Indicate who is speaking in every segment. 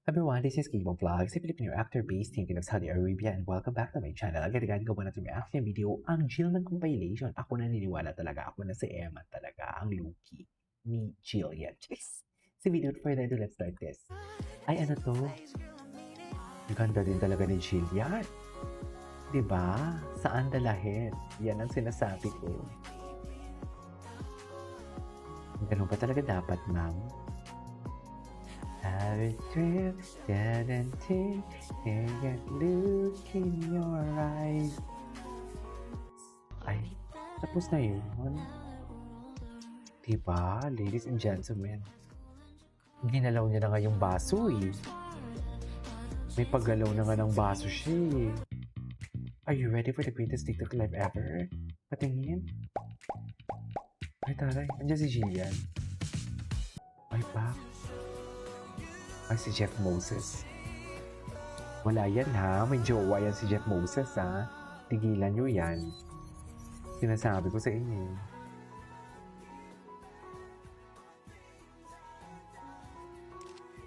Speaker 1: Everyone, this is Kimo Vlogs, a Filipino actor based thinking of Saudi Arabia, and welcome back to my channel. Agad-agad gawa natin yung action video, ang Jillian compilation. Ako naniniwala talaga, ako na si Emma talaga, ang Luki ni Jillian. Cheers! So without further ado, let's start this. Ay, ano to? Ang ganda din talaga ni Jillian. Diba? Saan dalahin? Yan ang sinasabi ko. Ganun ba talaga dapat, ma'am? Have a trip, guarantee, can't look in your eyes. Ay, tapos na yun. Diba, ladies and gentlemen? Ginalaw niya na nga yung baso eh. May paggalaw na nga ng baso siya eh. Are you ready for the greatest TikTok live ever? Patingin. Ay taray, andyan si Jillian. Ay pa. Ay si Jeff Moses. Wala yan ha, may jowa yan si Jeff Moses ha. Tigilan nyo yan. Sinasabi ko sa inyo.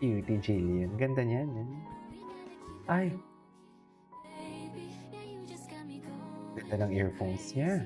Speaker 1: Cutie Jillian, ganda niyan eh. Ay! Ganda ng earphones niya.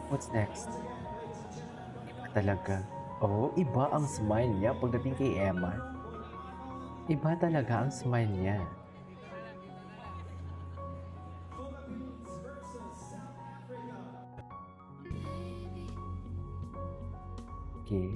Speaker 1: What's next? Iba talaga. Oh, iba ang smile niya pagdating kay Emma. Iba talaga ang smile niya. Okay.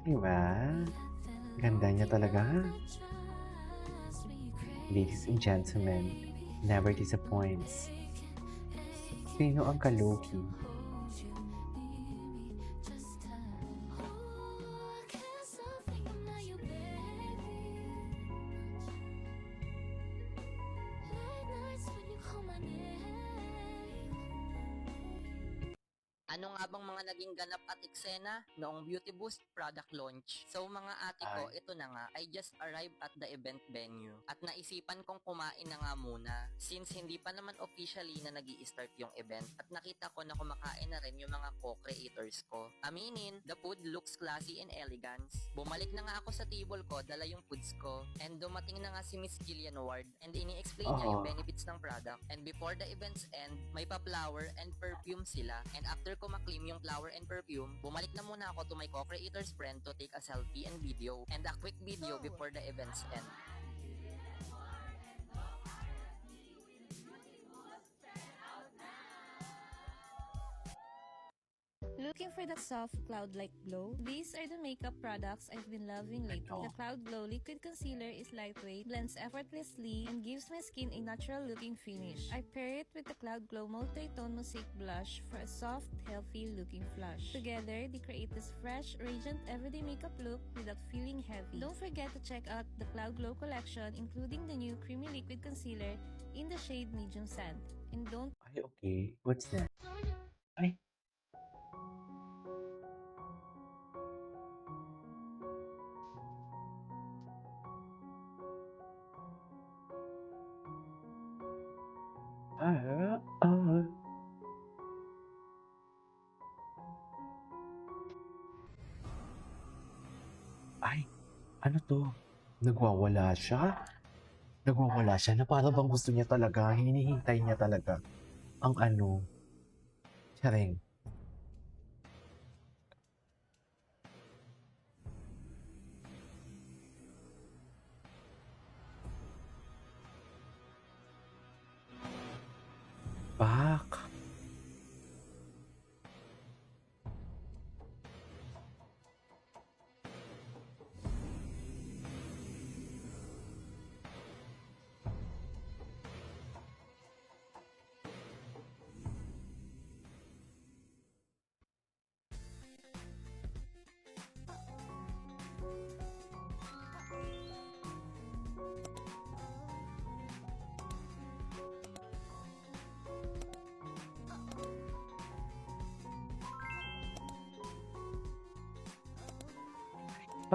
Speaker 1: Diba? Ganda niya talaga. Ladies and gentlemen, never disappoints. Sino ang kaluki?
Speaker 2: Ano nga bang mga naging ganap at eksena noong Beauty Boost product launch? So mga ate ko, ito na nga, I just arrived at the event venue at naisipan kong kumain na nga muna since hindi pa naman officially na nag-i-start yung event at nakita ko na kumakain na rin yung mga co-creators ko. Aminin, the food looks classy and elegant. Bumalik na nga ako sa table ko, dala yung foods ko and dumating na nga si Miss Gillian Ward and ini-explain niya yung benefits ng product and before the events end, may pa-flower and perfume sila and after ko maklaim yung flower and perfume, bumalik na muna ako to my co-creators friend to take a selfie and video and a quick video before the events end.
Speaker 3: Looking for that soft cloud-like glow? These are the makeup products I've been loving lately. The Cloud Glow Liquid Concealer is lightweight, blends effortlessly, and gives my skin a natural-looking finish. I pair it with the Cloud Glow Multi-Tone Mosaic Blush for a soft, healthy-looking flush. Together, they create this fresh, radiant, everyday makeup look without feeling heavy. Don't forget to check out the Cloud Glow collection, including the new Creamy Liquid Concealer in the shade Medium Sand. And don't...
Speaker 1: Ay, okay. What's that? Ay. Ay, ano to? Nagwawala siya? Nagwawala siya na para bang gusto niya talaga, hinihintay niya talaga ang ano, Charing.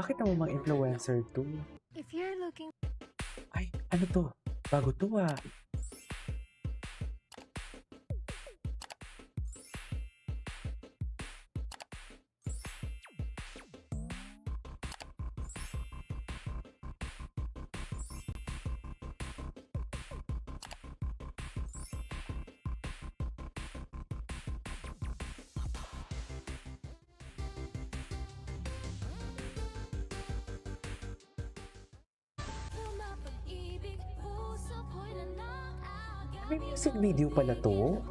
Speaker 1: Bakit naman mga influencer to?
Speaker 3: If you're looking
Speaker 1: Ay, ano to? Bago to ah. May music video pala to?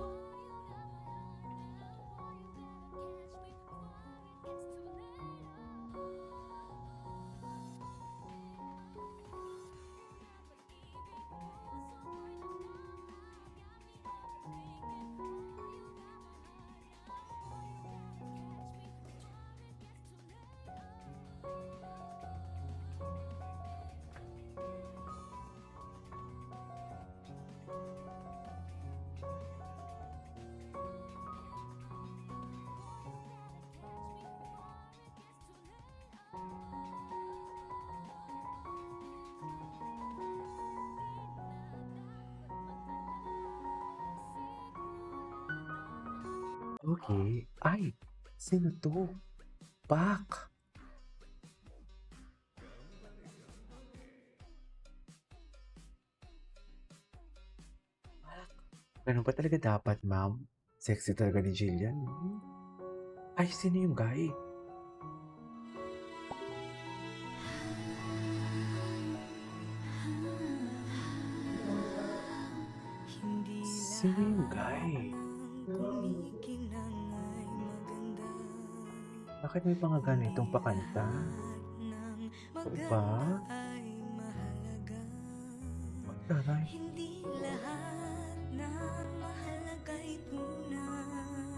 Speaker 1: Okay. Ay, sino to? Bak! Ganun ba talaga dapat, ma'am? Sexy talaga ni Jillian. Ay, sino yung guy? Sino yung guy? Bakit may mga ganitong pakanta? Ito ba? Taray.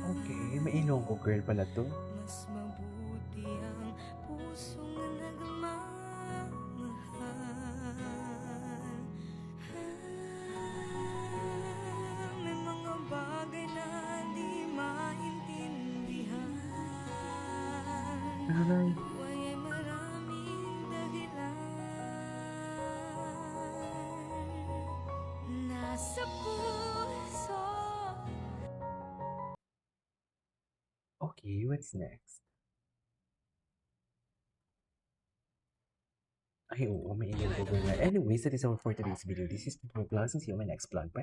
Speaker 1: Okay, may Ilonggo girl pala to.
Speaker 4: Mas mabuti ang pusong nagmamahal. May mga bagay na di maintindihan.
Speaker 1: Taray.
Speaker 4: Buhay ay maraming dahilan. Nasa puso.
Speaker 1: Okay, what's next? Ay, oo, may Ilonggo girl na. Anyways, that is all for today's video. This is People Vlogs and see you on my next vlog. Bye!